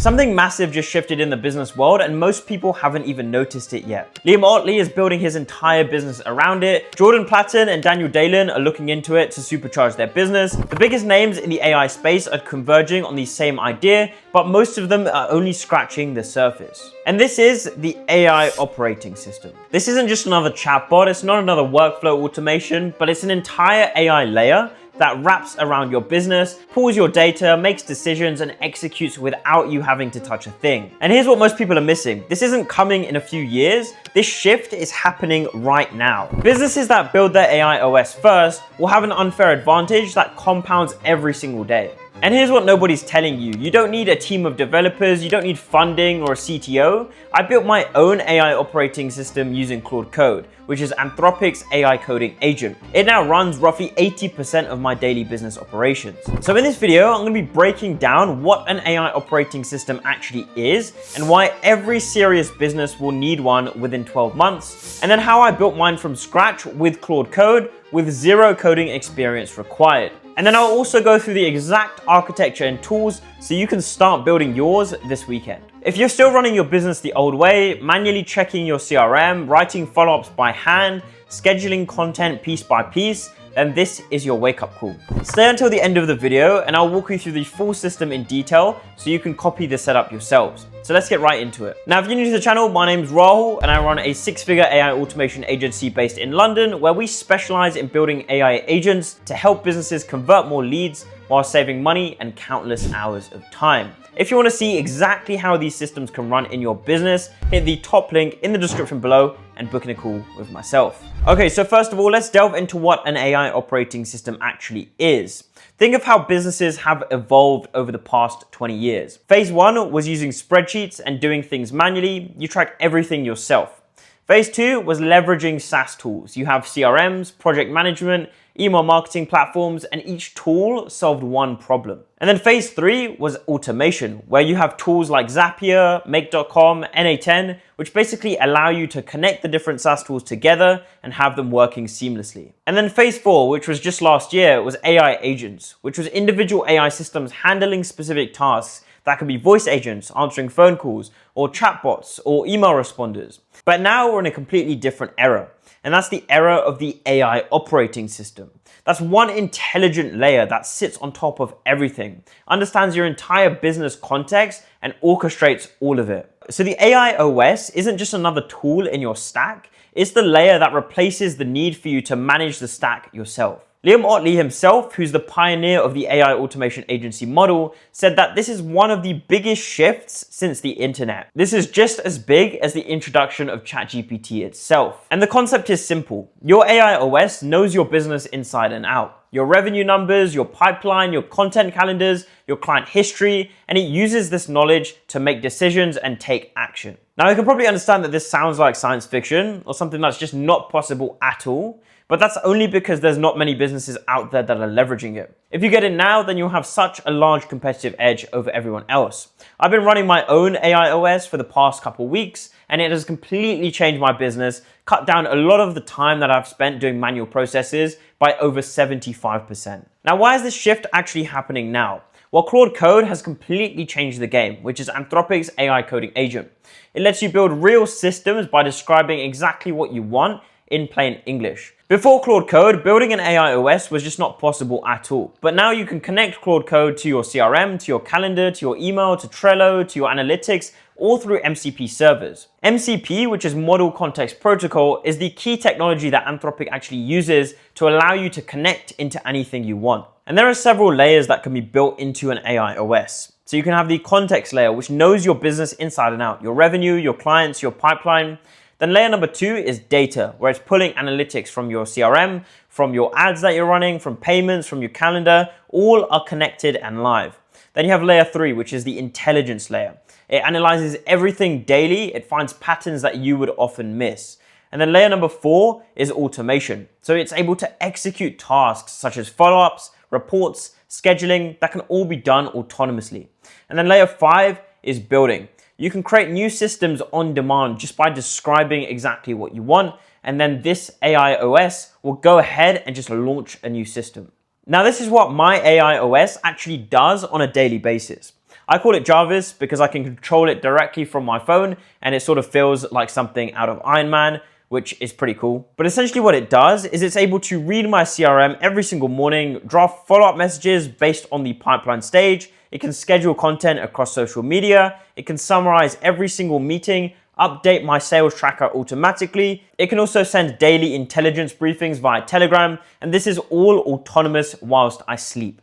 Something massive just shifted in the business world and most people haven't even noticed it yet. Liam Otley is building his entire business around it. Jordan Platten and Daniel Dalen are looking into it to supercharge their business. The biggest names in the AI space are converging on the same idea, but most of them are only scratching the surface. And this is the AI operating system. This isn't just another chatbot, it's not another workflow automation, but it's an entire AI layer that wraps around your business, pulls your data, makes decisions, and executes without you having to touch a thing. And here's what most people are missing. This isn't coming in a few years. This shift is happening right now. Businesses that build their AI OS first will have an unfair advantage that compounds every single day. And here's what nobody's telling you. You don't need a team of developers, you don't need funding or a CTO. I built my own AI operating system using Claude Code, which is Anthropic's AI coding agent. It now runs roughly 80% of my daily business operations. So in this video, I'm going to be breaking down what an AI operating system actually is and why every serious business will need one within 12 months, and then how I built mine from scratch with Claude Code with zero coding experience required. And then I'll also go through the exact architecture and tools so you can start building yours this weekend. If you're still running your business the old way, manually checking your CRM, writing follow-ups by hand, scheduling content piece by piece, then this is your wake-up call. Stay until the end of the video and I'll walk you through the full system in detail so you can copy the setup yourselves. So let's get right into it. Now, if you're new to the channel, my name's Rahul and I run a six-figure AI automation agency based in London where we specialize in building AI agents to help businesses convert more leads while saving money and countless hours of time. If you want to see exactly how these systems can run in your business, hit the top link in the description below and book in a call with myself. Okay, so first of all, let's delve into what an AI operating system actually is. Think of how businesses have evolved over the past 20 years. Phase 1 was using spreadsheets and doing things manually. You track everything yourself. Phase 2 was leveraging SaaS tools. You have CRMs, project management, email marketing platforms, and each tool solved one problem. And then phase 3 was automation, where you have tools like Zapier, Make.com, NA10, which basically allow you to connect the different SaaS tools together and have them working seamlessly. And then phase 4, which was just last year, was AI agents, which was individual AI systems handling specific tasks. That could be voice agents answering phone calls, or chatbots, or email responders. But now we're in a completely different era, and that's the era of the AI operating system. That's one intelligent layer that sits on top of everything, understands your entire business context, and orchestrates all of it. So the AI OS isn't just another tool in your stack, it's the layer that replaces the need for you to manage the stack yourself. Liam Otley himself, who's the pioneer of the AI automation agency model, said that this is one of the biggest shifts since the internet. This is just as big as the introduction of ChatGPT itself. And the concept is simple. Your AI OS knows your business inside and out. Your revenue numbers, your pipeline, your content calendars, your client history, and it uses this knowledge to make decisions and take action. Now, you can probably understand that this sounds like science fiction or something that's just not possible at all. But that's only because there's not many businesses out there that are leveraging it. If you get it now, then you'll have such a large competitive edge over everyone else. I've been running my own AI OS for the past couple weeks, and it has completely changed my business, cut down a lot of the time that I've spent doing manual processes by over 75%. Now, why is this shift actually happening now? Well, Claude Code has completely changed the game, which is Anthropic's AI coding agent. It lets you build real systems by describing exactly what you want in plain English. Before Claude Code, building an AI OS was just not possible at all. But now you can connect Claude Code to your CRM, to your calendar, to your email, to Trello, to your analytics, all through MCP servers. MCP, which is Model Context Protocol, is the key technology that Anthropic actually uses to allow you to connect into anything you want. And there are several layers that can be built into an AI OS. So you can have the context layer, which knows your business inside and out, your revenue, your clients, your pipeline. Then layer number 2 is data, where it's pulling analytics from your CRM, from your ads that you're running, from payments, from your calendar, all are connected and live. Then you have layer 3, which is the intelligence layer. It analyzes everything daily, it finds patterns that you would often miss. And then layer number 4 is automation. So it's able to execute tasks such as follow-ups, reports, scheduling, that can all be done autonomously. And then layer 5 is building. You can create new systems on demand just by describing exactly what you want, and then this AI OS will go ahead and just launch a new system. Now, this is what my AI OS actually does on a daily basis. I call it Jarvis because I can control it directly from my phone, and it sort of feels like something out of Iron Man, which is pretty cool. But essentially what it does is it's able to read my CRM every single morning, draft follow-up messages based on the pipeline stage. It can schedule content across social media. It can summarize every single meeting, update my sales tracker automatically. It can also send daily intelligence briefings via Telegram, and this is all autonomous whilst I sleep.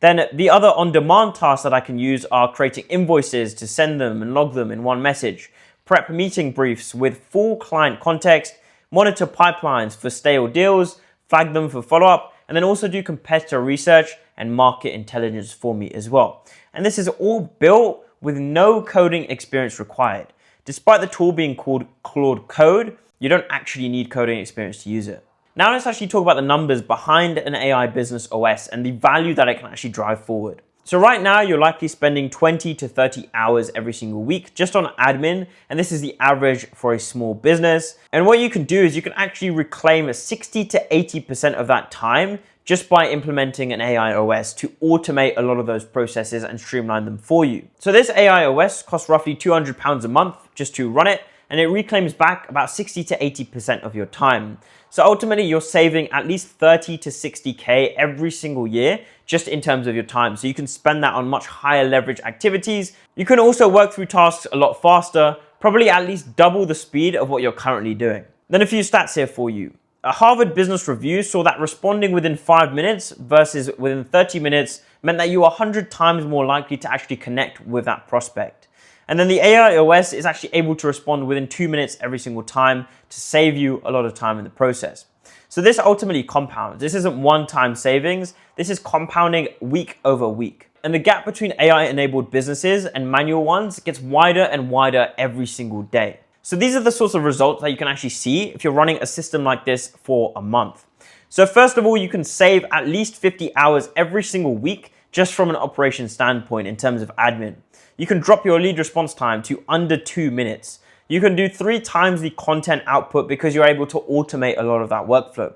Then the other on-demand tasks that I can use are creating invoices to send them and log them in one message, prep meeting briefs with full client context, monitor pipelines for stale deals, flag them for follow-up, and then also do competitor research and market intelligence for me as well. And this is all built with no coding experience required. Despite the tool being called Claude Code, you don't actually need coding experience to use it. Now let's actually talk about the numbers behind an AI business OS and the value that it can actually drive forward. So right now, you're likely spending 20 to 30 hours every single week just on admin, and this is the average for a small business. And what you can do is you can actually reclaim 60 to 80% of that time just by implementing an AI OS to automate a lot of those processes and streamline them for you. So this AI OS costs roughly £200 a month just to run it, and it reclaims back about 60 to 80% of your time. So ultimately, you're saving at least 30 to 60K every single year just in terms of your time. So you can spend that on much higher leverage activities. You can also work through tasks a lot faster, probably at least double the speed of what you're currently doing. Then a few stats here for you. A Harvard Business Review saw that responding within 5 minutes versus within 30 minutes meant that you were 100 times more likely to actually connect with that prospect. And then the AI OS is actually able to respond within 2 minutes every single time to save you a lot of time in the process. So this ultimately compounds. This isn't one-time savings. This is compounding week over week. And the gap between AI-enabled businesses and manual ones gets wider and wider every single day. So these are the sorts of results that you can actually see if you're running a system like this for a month. So first of all, you can save at least 50 hours every single week just from an operation standpoint in terms of admin. You can drop your lead response time to under 2 minutes. You can do 3 times the content output because you're able to automate a lot of that workflow.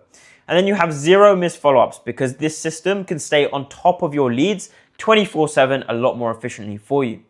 And then you have 0 missed follow-ups because this system can stay on top of your leads 24/7 a lot more efficiently for you.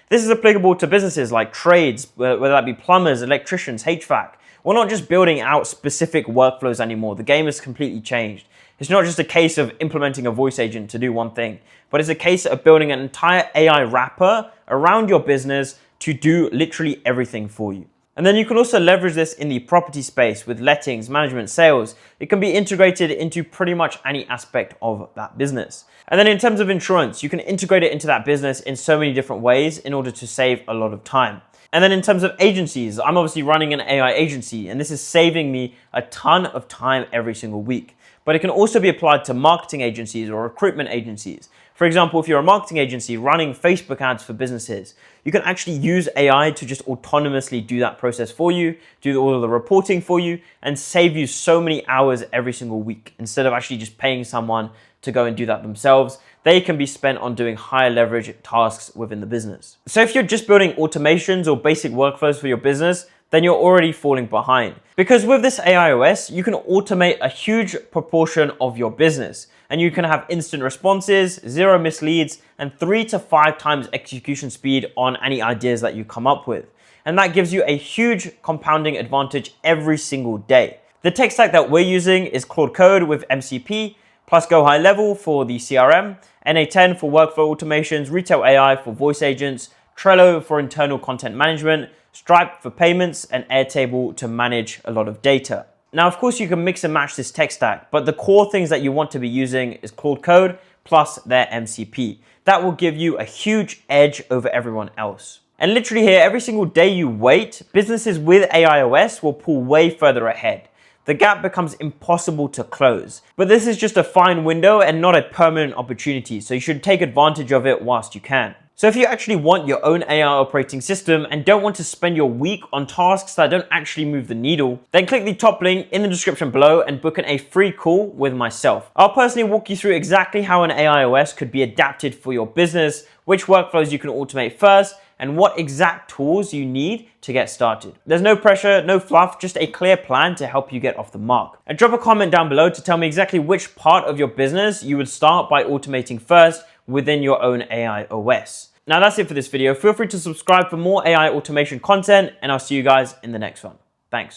This is applicable to businesses like trades, whether that be plumbers, electricians, HVAC. We're not just building out specific workflows anymore. The game has completely changed. It's not just a case of implementing a voice agent to do one thing, but it's a case of building an entire AI wrapper around your business to do literally everything for you. And then you can also leverage this in the property space with lettings, management, sales. It can be integrated into pretty much any aspect of that business. And then in terms of insurance, you can integrate it into that business in so many different ways in order to save a lot of time. And then in terms of agencies, I'm obviously running an AI agency, and this is saving me a ton of time every single week. But it can also be applied to marketing agencies or recruitment agencies. For example, if you're a marketing agency running Facebook ads for businesses, you can actually use AI to just autonomously do that process for you, do all of the reporting for you, and save you so many hours every single week. Instead of actually just paying someone to go and do that themselves, they can be spent on doing higher leverage tasks within the business. So if you're just building automations or basic workflows for your business, then you're already falling behind. Because with this AI OS, you can automate a huge proportion of your business, and you can have instant responses, 0 misleads, and 3 to 5 times execution speed on any ideas that you come up with. And that gives you a huge compounding advantage every single day. The tech stack that we're using is Claude Code with MCP, plus Go High Level for the CRM, NA10 for workflow automations, Retail AI for voice agents, Trello for internal content management, Stripe for payments, and Airtable to manage a lot of data. Now, of course, you can mix and match this tech stack, but the core things that you want to be using is Claude Code plus their MCP. That will give you a huge edge over everyone else. And literally here, every single day you wait, businesses with AIOS will pull way further ahead. The gap becomes impossible to close. But this is just a fine window and not a permanent opportunity, so you should take advantage of it whilst you can. So if you actually want your own AI operating system and don't want to spend your week on tasks that don't actually move the needle, then click the top link in the description below and book in a free call with myself. I'll personally walk you through exactly how an AIOS could be adapted for your business, which workflows you can automate first, and what exact tools you need to get started. There's no pressure, no fluff, just a clear plan to help you get off the mark. And drop a comment down below to tell me exactly which part of your business you would start by automating first within your own AI OS. Now that's it for this video. Feel free to subscribe for more AI automation content, and I'll see you guys in the next one. Thanks.